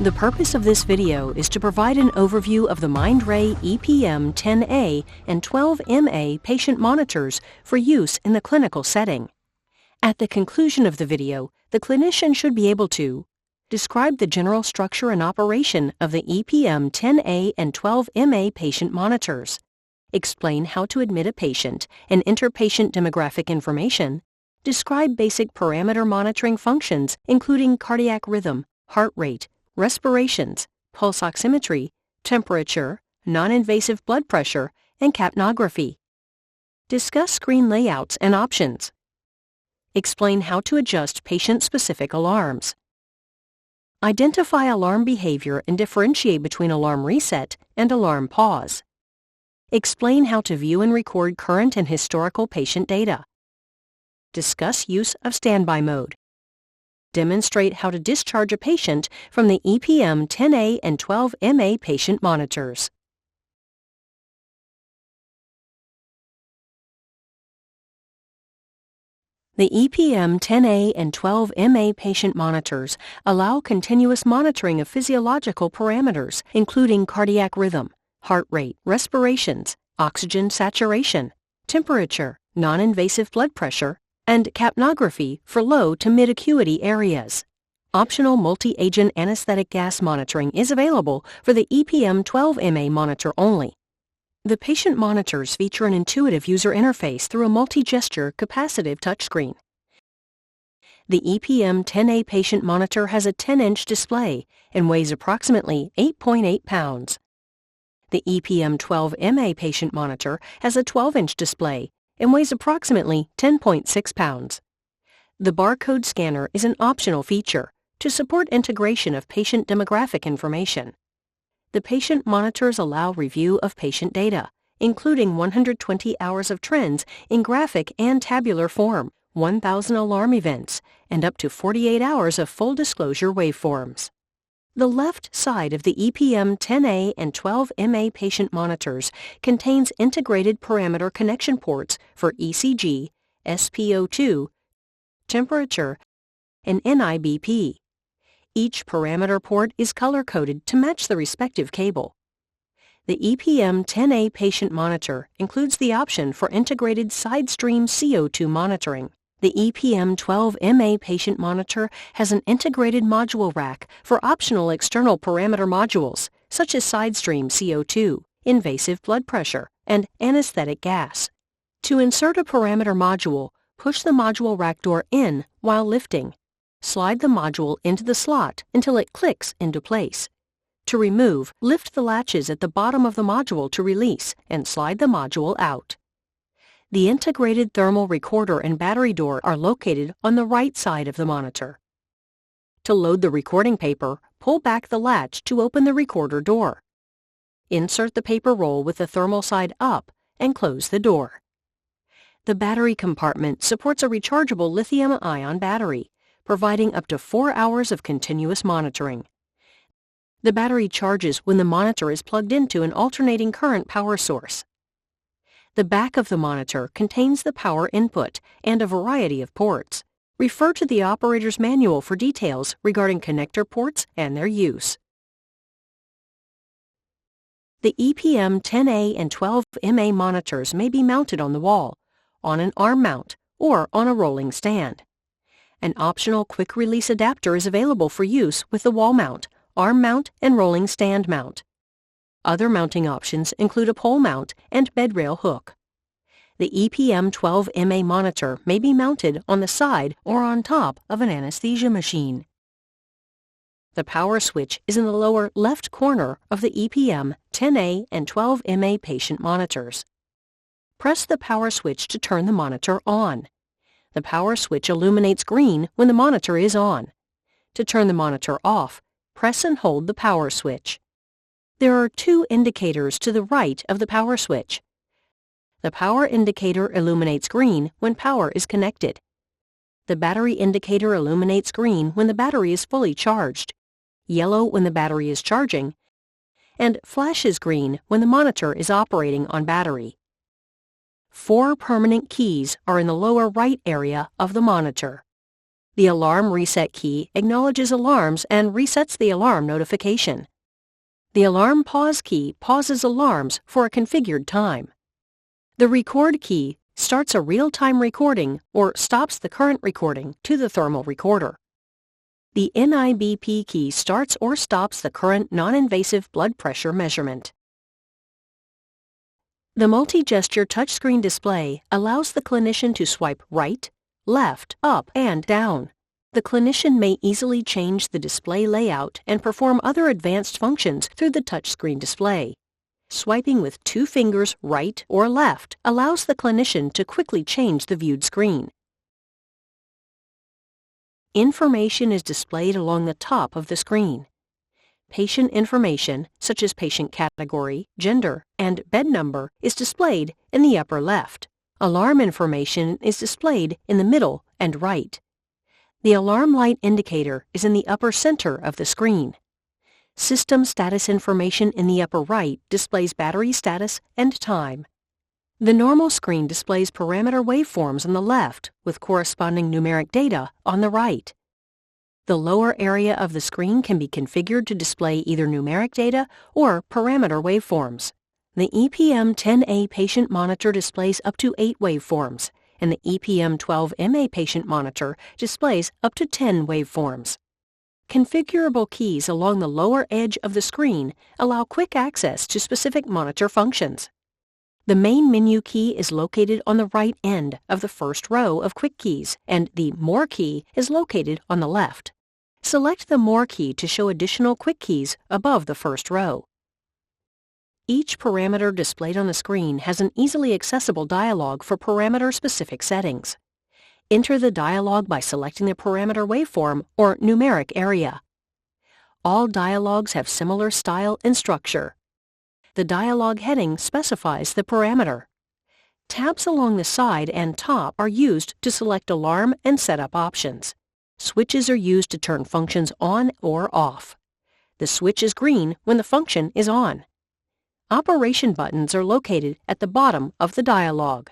The purpose of this video is to provide an overview of the Mindray ePM 10A and 12MA patient monitors for use in the clinical setting. At the conclusion of the video, the clinician should be able to describe the general structure and operation of the ePM 10A and 12MA patient monitors, explain how to admit a patient and enter patient demographic information, describe basic parameter monitoring functions including cardiac rhythm, heart rate, respirations, pulse oximetry, temperature, non-invasive blood pressure, and capnography. Discuss screen layouts and options. Explain how to adjust patient-specific alarms. Identify alarm behavior and differentiate between alarm reset and alarm pause. Explain how to view and record current and historical patient data. Discuss use of standby mode. Demonstrate how to discharge a patient from the ePM 10A and 12MA patient monitors. The ePM 10A and 12MA patient monitors allow continuous monitoring of physiological parameters, including cardiac rhythm, heart rate, respirations, oxygen saturation, temperature, non-invasive blood pressure, and capnography for low to mid-acuity areas. Optional multi-agent anesthetic gas monitoring is available for the ePM 12MA monitor only. The patient monitors feature an intuitive user interface through a multi-gesture capacitive touchscreen. The ePM 10A patient monitor has a 10-inch display and weighs approximately 8.8 pounds. The ePM 12MA patient monitor has a 12-inch display and weighs approximately 10.6 pounds. The barcode scanner is an optional feature to support integration of patient demographic information. The patient monitors allow review of patient data, including 120 hours of trends in graphic and tabular form, 1,000 alarm events, and up to 48 hours of full disclosure waveforms. The left side of the ePM 10A and 12MA patient monitors contains integrated parameter connection ports for ECG, SpO2, temperature, and NIBP. Each parameter port is color-coded to match the respective cable. The ePM 10A patient monitor includes the option for integrated side-stream CO2 monitoring. The ePM 12MA patient monitor has an integrated module rack for optional external parameter modules, such as side-stream CO2, invasive blood pressure, and anesthetic gas. To insert a parameter module, push the module rack door in while lifting. Slide the module into the slot until it clicks into place. To remove, lift the latches at the bottom of the module to release and slide the module out. The integrated thermal recorder and battery door are located on the right side of the monitor. To load the recording paper, pull back the latch to open the recorder door. Insert the paper roll with the thermal side up and close the door. The battery compartment supports a rechargeable lithium-ion battery, providing up to 4 hours of continuous monitoring. The battery charges when the monitor is plugged into an alternating current power source. The back of the monitor contains the power input and a variety of ports. Refer to the operator's manual for details regarding connector ports and their use. The ePM 10A and 12MA monitors may be mounted on the wall, on an arm mount, or on a rolling stand. An optional quick-release adapter is available for use with the wall mount, arm mount, and rolling stand mount. Other mounting options include a pole mount and bed rail hook. The ePM 12MA monitor may be mounted on the side or on top of an anesthesia machine. The power switch is in the lower left corner of the ePM 10A and 12MA patient monitors. Press the power switch to turn the monitor on. The power switch illuminates green when the monitor is on. To turn the monitor off, press and hold the power switch. There are two indicators to the right of the power switch. The power indicator illuminates green when power is connected. The battery indicator illuminates green when the battery is fully charged, yellow when the battery is charging, and flashes green when the monitor is operating on battery. 4 permanent keys are in the lower right area of the monitor. The alarm reset key acknowledges alarms and resets the alarm notification. The alarm pause key pauses alarms for a configured time. The record key starts a real-time recording or stops the current recording to the thermal recorder. The NIBP key starts or stops the current non-invasive blood pressure measurement. The multi-gesture touchscreen display allows the clinician to swipe right, left, up, and down. The clinician may easily change the display layout and perform other advanced functions through the touchscreen display. Swiping with 2 fingers right or left allows the clinician to quickly change the viewed screen. Information is displayed along the top of the screen. Patient information, such as patient category, gender, and bed number, is displayed in the upper left. Alarm information is displayed in the middle and right. The alarm light indicator is in the upper center of the screen. System status information in the upper right displays battery status and time. The normal screen displays parameter waveforms on the left with corresponding numeric data on the right. The lower area of the screen can be configured to display either numeric data or parameter waveforms. The ePM 10A patient monitor displays up to 8 waveforms, and the ePM 12MA patient monitor displays up to 10 waveforms. Configurable keys along the lower edge of the screen allow quick access to specific monitor functions. The main menu key is located on the right end of the first row of quick keys, and the More key is located on the left. Select the More key to show additional quick keys above the first row. Each parameter displayed on the screen has an easily accessible dialog for parameter-specific settings. Enter the dialog by selecting the parameter waveform or numeric area. All dialogs have similar style and structure. The dialog heading specifies the parameter. Tabs along the side and top are used to select alarm and setup options. Switches are used to turn functions on or off. The switch is green when the function is on. Operation buttons are located at the bottom of the dialog.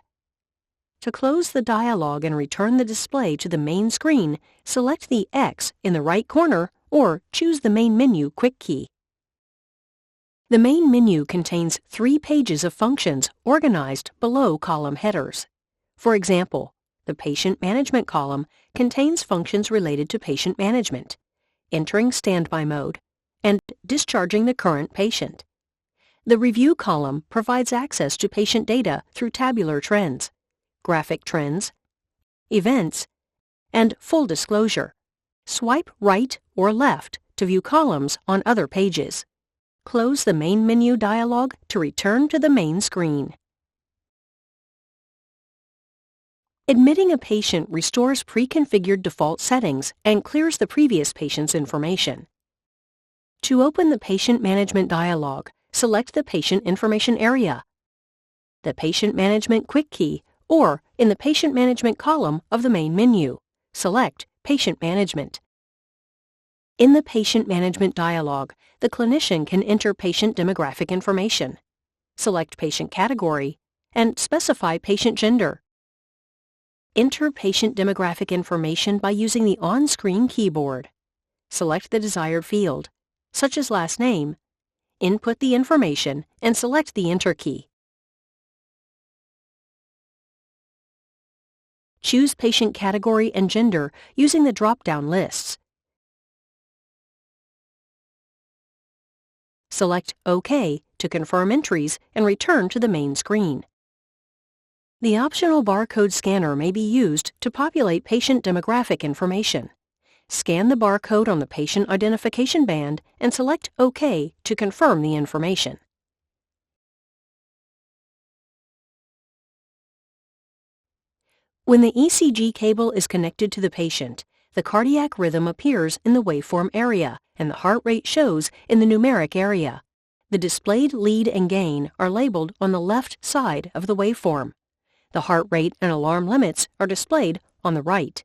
To close the dialog and return the display to the main screen, select the X in the right corner or choose the main menu quick key. The main menu contains 3 pages of functions organized below column headers. For example, the Patient Management column contains functions related to patient management, entering standby mode, and discharging the current patient. The Review column provides access to patient data through tabular trends, graphic trends, events, and full disclosure. Swipe right or left to view columns on other pages. Close the main menu dialog to return to the main screen. Admitting a patient restores pre-configured default settings and clears the previous patient's information. To open the Patient Management dialog, select the Patient Information area, the Patient Management quick key, or in the Patient Management column of the main menu, select Patient Management. In the Patient Management dialog, the clinician can enter patient demographic information, select patient category, and specify patient gender. Enter patient demographic information by using the on-screen keyboard. Select the desired field, such as last name, input the information, and select the Enter key. Choose patient category and gender using the drop-down lists. Select OK to confirm entries and return to the main screen. The optional barcode scanner may be used to populate patient demographic information. Scan the barcode on the patient identification band and select OK to confirm the information. When the ECG cable is connected to the patient, the cardiac rhythm appears in the waveform area and the heart rate shows in the numeric area. The displayed lead and gain are labeled on the left side of the waveform. The heart rate and alarm limits are displayed on the right.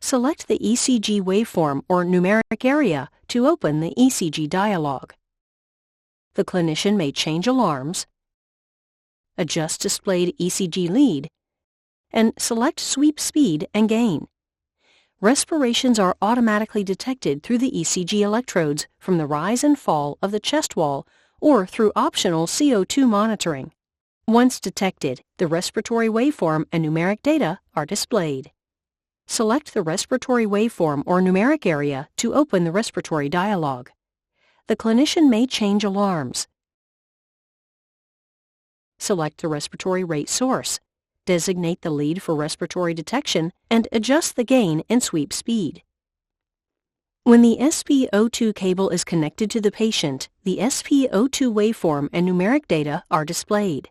Select the ECG waveform or numeric area to open the ECG dialog. The clinician may change alarms, adjust displayed ECG lead, and select sweep speed and gain. Respirations are automatically detected through the ECG electrodes from the rise and fall of the chest wall or through optional CO2 monitoring. Once detected, the respiratory waveform and numeric data are displayed. Select the respiratory waveform or numeric area to open the respiratory dialog. The clinician may change alarms. Select the respiratory rate source. Designate the lead for respiratory detection and adjust the gain and sweep speed. When the SpO2 cable is connected to the patient, the SpO2 waveform and numeric data are displayed.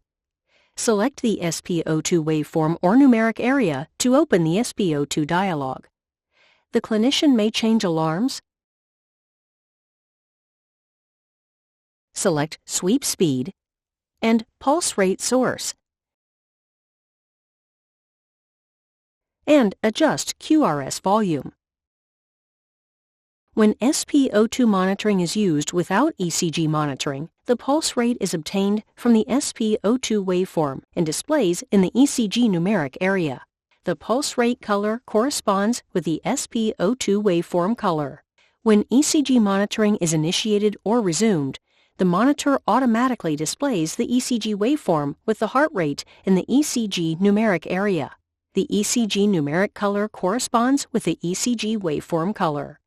Select the SpO2 waveform or numeric area to open the SpO2 dialog. The clinician may change alarms. Select sweep speed and pulse rate source, and adjust QRS volume. When SpO2 monitoring is used without ECG monitoring, the pulse rate is obtained from the SpO2 waveform and displays in the ECG numeric area. The pulse rate color corresponds with the SpO2 waveform color. When ECG monitoring is initiated or resumed, the monitor automatically displays the ECG waveform with the heart rate in the ECG numeric area. The ECG numeric color corresponds with the ECG waveform color.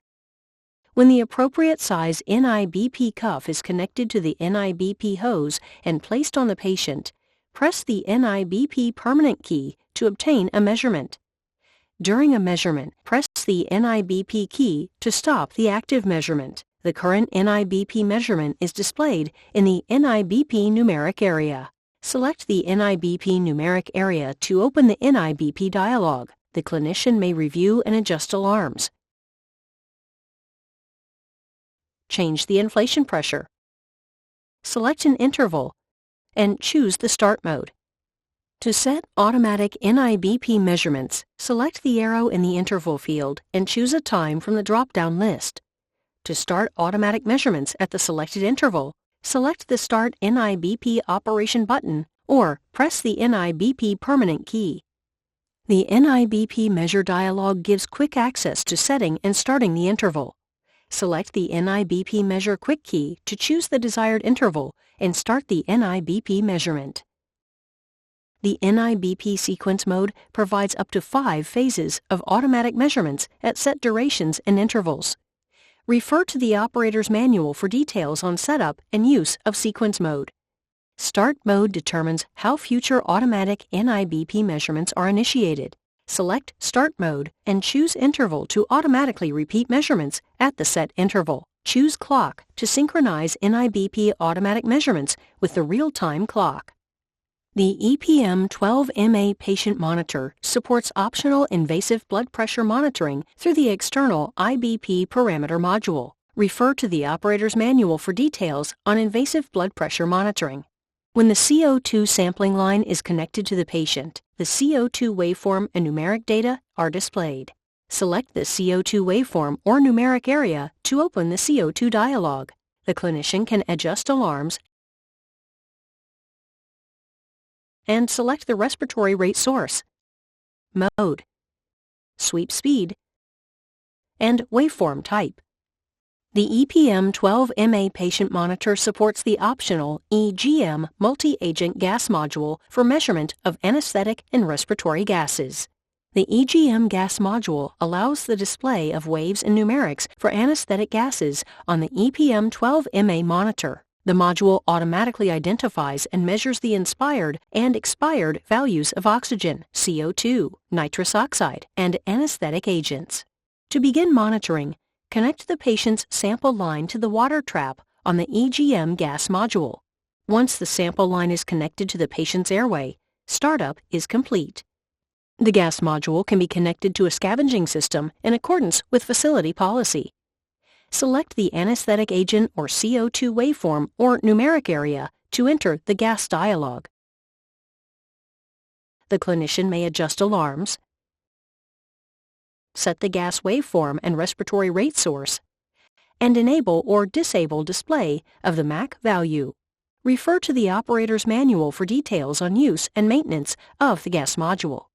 When the appropriate size NIBP cuff is connected to the NIBP hose and placed on the patient, press the NIBP permanent key to obtain a measurement. During a measurement, press the NIBP key to stop the active measurement. The current NIBP measurement is displayed in the NIBP numeric area. Select the NIBP numeric area to open the NIBP dialog. The clinician may review and adjust alarms. Change the inflation pressure. Select an interval and choose the start mode. To set automatic NIBP measurements, select the arrow in the interval field and choose a time from the drop-down list. To start automatic measurements at the selected interval, select the Start NIBP Operation button or press the NIBP permanent key. The NIBP Measure dialog gives quick access to setting and starting the interval. Select the NIBP Measure Quick key to choose the desired interval and start the NIBP measurement. The NIBP sequence mode provides up to 5 phases of automatic measurements at set durations and intervals. Refer to the operator's manual for details on setup and use of sequence mode. Start mode determines how future automatic NIBP measurements are initiated. Select Start mode and choose Interval to automatically repeat measurements at the set interval. Choose Clock to synchronize NIBP automatic measurements with the real-time clock. The ePM 12MA patient monitor supports optional invasive blood pressure monitoring through the external IBP parameter module. Refer to the operator's manual for details on invasive blood pressure monitoring. When the CO2 sampling line is connected to the patient, the CO2 waveform and numeric data are displayed. Select the CO2 waveform or numeric area to open the CO2 dialog. The clinician can adjust alarms and select the respiratory rate source, mode, sweep speed, and waveform type. The ePM 12MA patient monitor supports the optional EGM multi-agent gas module for measurement of anesthetic and respiratory gases. The EGM gas module allows the display of waves and numerics for anesthetic gases on the ePM 12MA monitor. The module automatically identifies and measures the inspired and expired values of oxygen, CO2, nitrous oxide, and anesthetic agents. To begin monitoring, connect the patient's sample line to the water trap on the EGM gas module. Once the sample line is connected to the patient's airway, startup is complete. The gas module can be connected to a scavenging system in accordance with facility policy. Select the anesthetic agent or CO2 waveform or numeric area to enter the gas dialog. The clinician may adjust alarms, set the gas waveform and respiratory rate source, and enable or disable display of the MAC value. Refer to the operator's manual for details on use and maintenance of the gas module.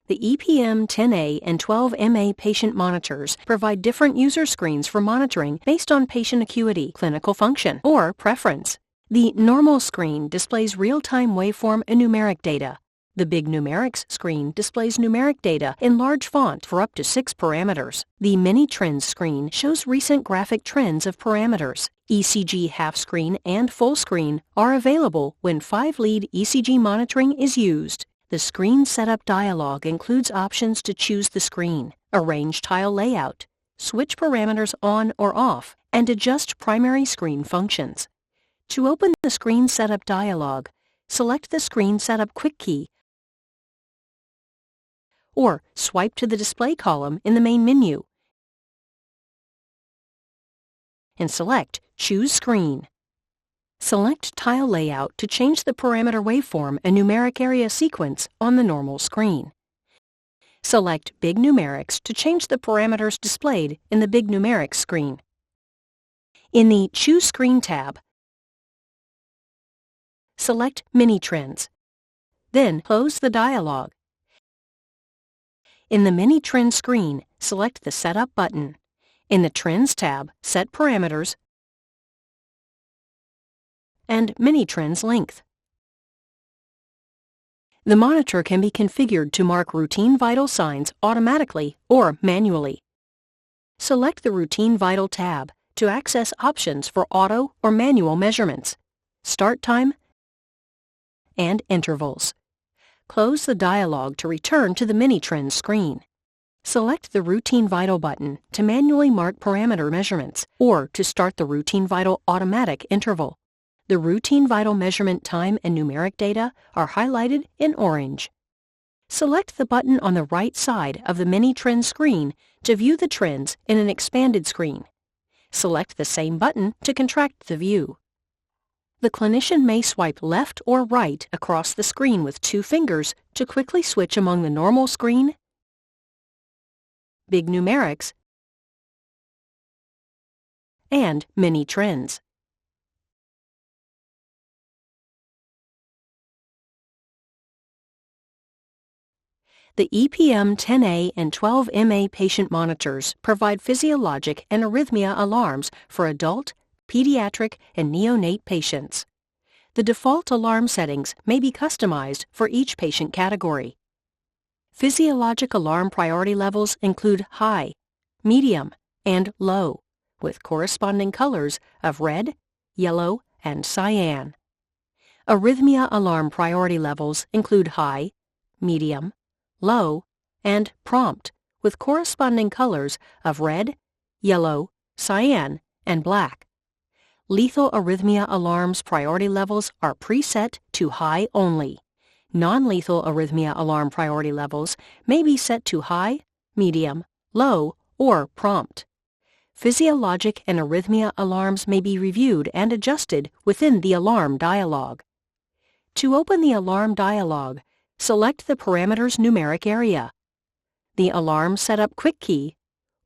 The ePM 10A and 12MA patient monitors provide different user screens for monitoring based on patient acuity, clinical function, or preference. The normal screen displays real-time waveform and numeric data. The Big Numerics screen displays numeric data in large font for up to 6 parameters. The Mini Trends screen shows recent graphic trends of parameters. ECG half screen and full screen are available when 5-lead ECG monitoring is used. The screen setup dialog includes options to choose the screen, arrange tile layout, switch parameters on or off, and adjust primary screen functions. To open the screen setup dialog, select the Screen Setup Quick key or swipe to the display column in the main menu and select Choose Screen. Select Tile Layout to change the parameter waveform and numeric area sequence on the normal screen. Select Big Numerics to change the parameters displayed in the Big Numerics screen. In the Choose Screen tab, select Mini Trends. Then close the dialog. In the Mini Trends screen, select the Setup button. In the Trends tab, set parameters and Mini Trends length. The monitor can be configured to mark routine vital signs automatically or manually. Select the Routine Vital tab to access options for auto or manual measurements, start time, and intervals. Close the dialog to return to the Mini Trends screen. Select the Routine Vital button to manually mark parameter measurements or to start the Routine Vital automatic interval. The Routine Vital measurement time and numeric data are highlighted in orange. Select the button on the right side of the Mini Trends screen to view the trends in an expanded screen. Select the same button to contract the view. The clinician may swipe left or right across the screen with 2 fingers to quickly switch among the normal screen, Big Numerics, and Mini Trends. The ePM 10A and 12MA patient monitors provide physiologic and arrhythmia alarms for adult, pediatric, and neonate patients. The default alarm settings may be customized for each patient category. Physiologic alarm priority levels include high, medium, and low, with corresponding colors of red, yellow, and cyan. Arrhythmia alarm priority levels include high, medium, low, and prompt, with corresponding colors of red, yellow, cyan, and black. Lethal arrhythmia alarms priority levels are preset to high only. Non-lethal arrhythmia alarm priority levels may be set to high, medium, low, or prompt. Physiologic and arrhythmia alarms may be reviewed and adjusted within the alarm dialog. To open the alarm dialog, select the parameters numeric area, the Alarm Setup Quick key,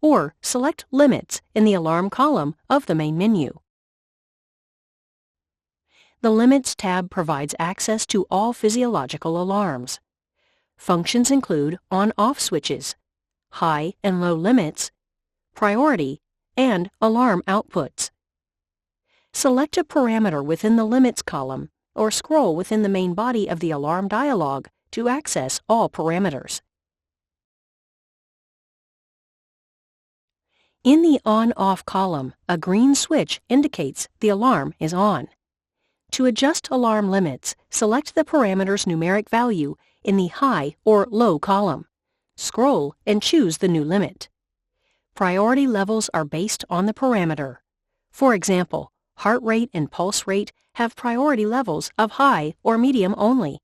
or select Limits in the Alarm column of the main menu. The Limits tab provides access to all physiological alarms. Functions include on-off switches, high and low limits, priority, and alarm outputs. Select a parameter within the Limits column or scroll within the main body of the alarm dialog to access all parameters. In the On-Off column, a green switch indicates the alarm is on. To adjust alarm limits, select the parameter's numeric value in the High or Low column. Scroll and choose the new limit. Priority levels are based on the parameter. For example, heart rate and pulse rate have priority levels of high or medium only.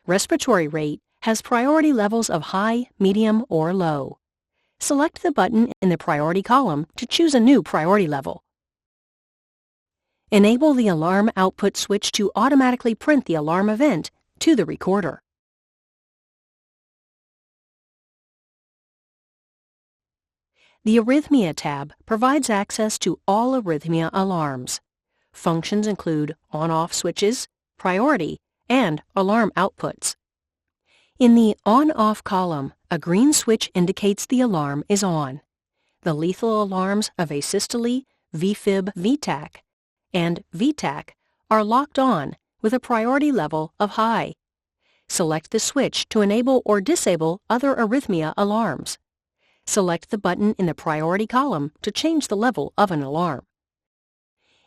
Respiratory rate has priority levels of high, medium, or low. Select the button in the priority column to choose a new priority level. Enable the alarm output switch to automatically print the alarm event to the recorder. The Arrhythmia tab provides access to all arrhythmia alarms. Functions include on-off switches, priority, and alarm outputs. In the On-Off column, a green switch indicates the alarm is on. The lethal alarms of asystole, VFib VTAC, and VTAC are locked on with a priority level of high. Select the switch to enable or disable other arrhythmia alarms. Select the button in the priority column to change the level of an alarm.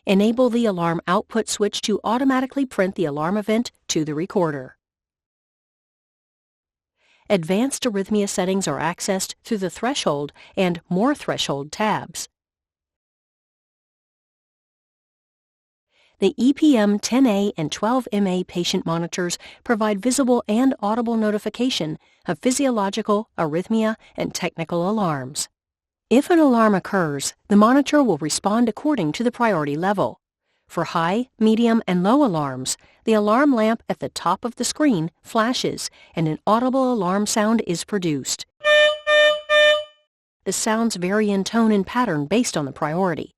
Enable the alarm output switch to automatically print the alarm event to the recorder. Advanced arrhythmia settings are accessed through the Threshold and More Threshold tabs. The ePM 10A and 12MA patient monitors provide visible and audible notification of physiological, arrhythmia, and technical alarms. If an alarm occurs, the monitor will respond according to the priority level. For high, medium, and low alarms, the alarm lamp at the top of the screen flashes and an audible alarm sound is produced. The sounds vary in tone and pattern based on the priority.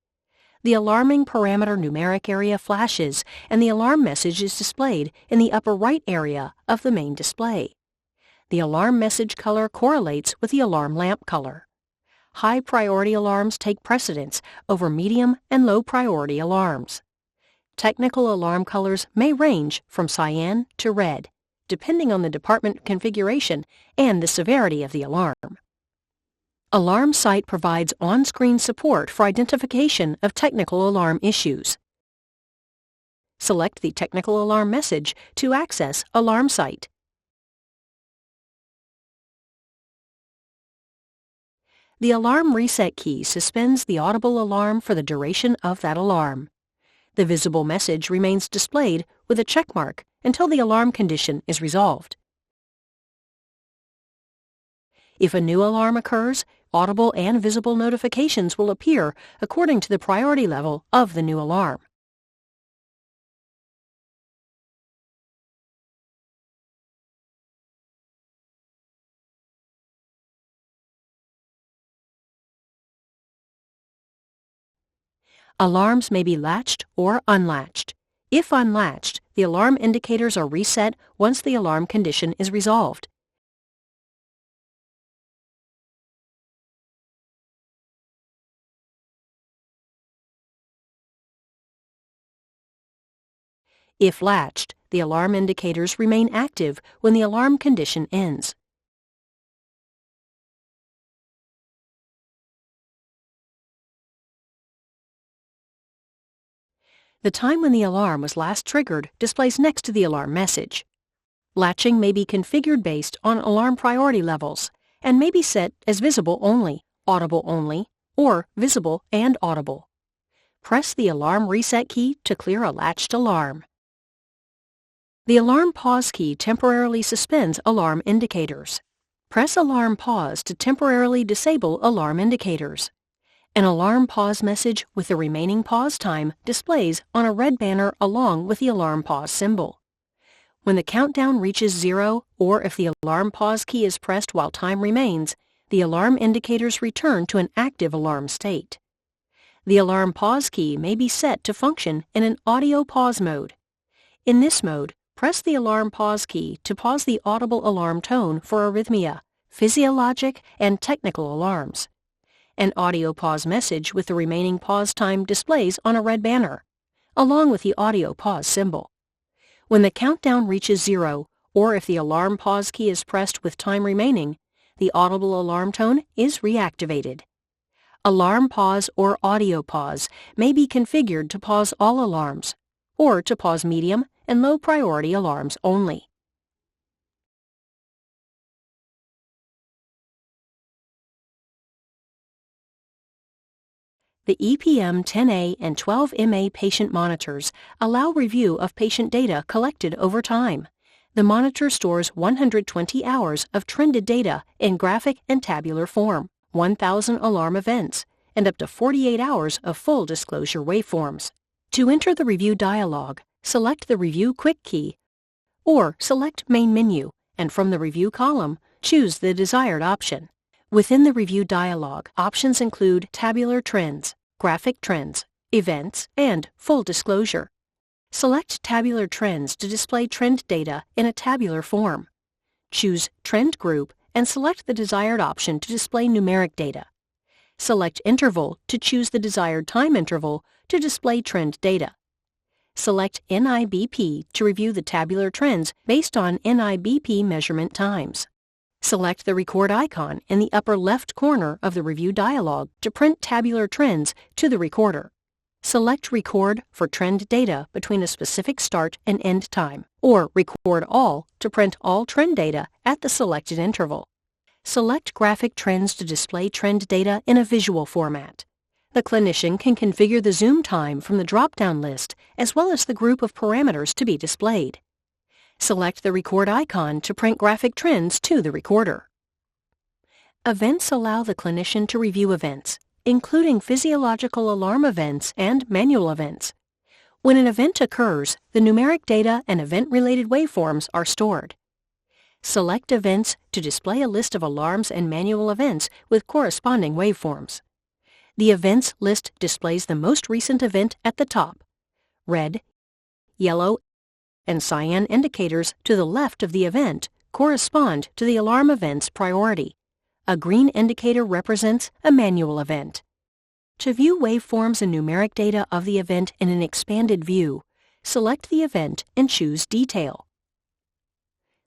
The alarming parameter numeric area flashes and the alarm message is displayed in the upper right area of the main display. The alarm message color correlates with the alarm lamp color. High priority alarms take precedence over medium and low priority alarms. Technical alarm colors may range from cyan to red, depending on the department configuration and the severity of the alarm. Alarm Site provides on-screen support for identification of technical alarm issues. Select the technical alarm message to access Alarm Site. The alarm reset key suspends the audible alarm for the duration of that alarm. The visible message remains displayed with a check mark until the alarm condition is resolved. If a new alarm occurs, audible and visible notifications will appear according to the priority level of the new alarm. Alarms may be latched or unlatched. If unlatched, the alarm indicators are reset once the alarm condition is resolved. If latched, the alarm indicators remain active when the alarm condition ends. The time when the alarm was last triggered displays next to the alarm message. Latching may be configured based on alarm priority levels and may be set as visible only, audible only, or visible and audible. Press the alarm reset key to clear a latched alarm. The alarm pause key temporarily suspends alarm indicators. Press alarm pause to temporarily disable alarm indicators. An alarm pause message with the remaining pause time displays on a red banner along with the alarm pause symbol. When the countdown reaches 0, or if the alarm pause key is pressed while time remains, the alarm indicators return to an active alarm state. The alarm pause key may be set to function in an audio pause mode. In this mode, press the alarm pause key to pause the audible alarm tone for arrhythmia, physiologic, and technical alarms. An audio pause message with the remaining pause time displays on a red banner, along with the audio pause symbol. When the countdown reaches 0, or if the alarm pause key is pressed with time remaining, the audible alarm tone is reactivated. Alarm pause or audio pause may be configured to pause all alarms, or to pause medium and low priority alarms only. The ePM 10A and 12MA patient monitors allow review of patient data collected over time. The monitor stores 120 hours of trended data in graphic and tabular form, 1,000 alarm events, and up to 48 hours of full disclosure waveforms. To enter the review dialog, select the Review Quick key, or select Main Menu, and from the Review column, choose the desired option. Within the review dialog, options include tabular trends, graphic trends, events, and full disclosure. Select tabular trends to display trend data in a tabular form. Choose Trend Group and select the desired option to display numeric data. Select Interval to choose the desired time interval to display trend data. Select NIBP to review the tabular trends based on NIBP measurement times. Select the Record icon in the upper left corner of the review dialog to print tabular trends to the recorder. Select Record for trend data between a specific start and end time, or Record All to print all trend data at the selected interval. Select Graphic Trends to display trend data in a visual format. The clinician can configure the zoom time from the drop-down list as well as the group of parameters to be displayed. Select the Record icon to print graphic trends to the recorder. Events allow the clinician to review events, including physiological alarm events and manual events. When an event occurs, the numeric data and event-related waveforms are stored. Select Events to display a list of alarms and manual events with corresponding waveforms. The Events list displays the most recent event at the top. Red, yellow, and cyan indicators to the left of the event correspond to the alarm event's priority. A green indicator represents a manual event. To view waveforms and numeric data of the event in an expanded view, select the event and choose Detail.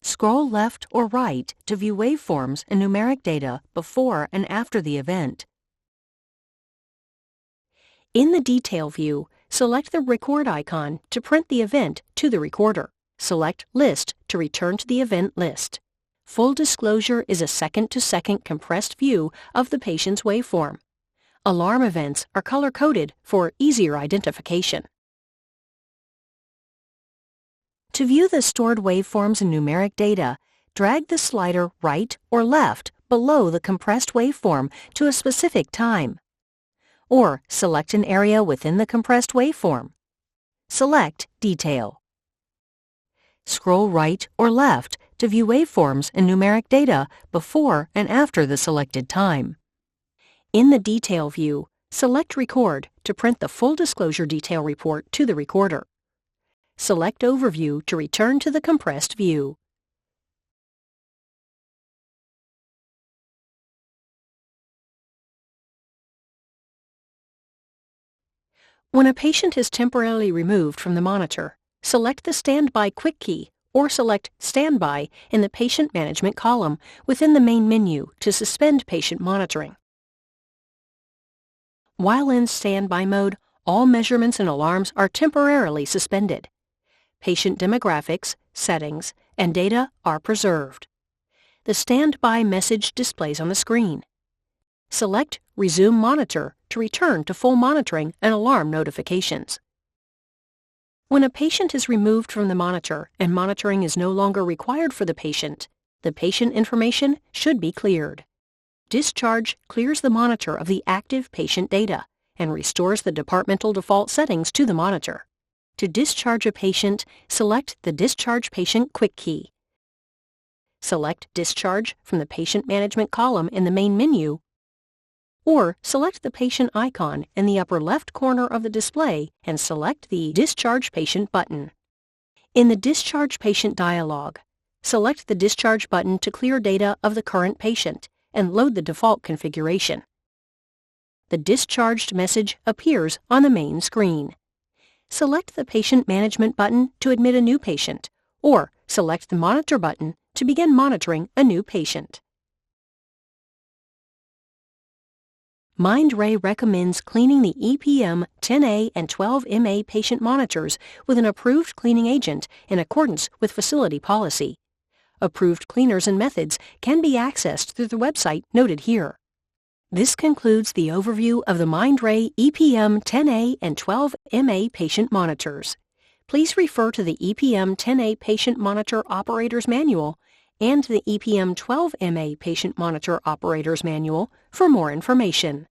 Scroll left or right to view waveforms and numeric data before and after the event. In the Detail view, select the Record icon to print the event to the recorder. Select List to return to the event list. Full Disclosure is a second-to-second compressed view of the patient's waveform. Alarm events are color-coded for easier identification. To view the stored waveforms and numeric data, drag the slider right or left below the compressed waveform to a specific time. Or select an area within the compressed waveform. Select Detail. Scroll right or left to view waveforms and numeric data before and after the selected time. In the Detail view, select Record to print the Full Disclosure Detail report to the recorder. Select Overview to return to the compressed view. When a patient is temporarily removed from the monitor, select the Standby Quick key or select Standby in the Patient Management column within the main menu to suspend patient monitoring. While in standby mode, all measurements and alarms are temporarily suspended. Patient demographics, settings, and data are preserved. The standby message displays on the screen. Select Resume Monitor to return to full monitoring and alarm notifications. When a patient is removed from the monitor and monitoring is no longer required for the patient information should be cleared. Discharge clears the monitor of the active patient data and restores the departmental default settings to the monitor. To discharge a patient, select the Discharge Patient Quick key. Select Discharge from the Patient Management column in the main menu, or select the patient icon in the upper left corner of the display and select the Discharge Patient button. In the Discharge Patient dialog, select the Discharge button to clear data of the current patient and load the default configuration. The discharged message appears on the main screen. Select the Patient Management button to admit a new patient, or select the Monitor button to begin monitoring a new patient. Mindray recommends cleaning the ePM 10A and 12MA patient monitors with an approved cleaning agent in accordance with facility policy. Approved cleaners and methods can be accessed through the website noted here. This concludes the overview of the Mindray ePM 10A and 12MA patient monitors. Please refer to the ePM 10A Patient Monitor Operator's Manual and the ePM 12MA Patient Monitor Operator's Manual for more information.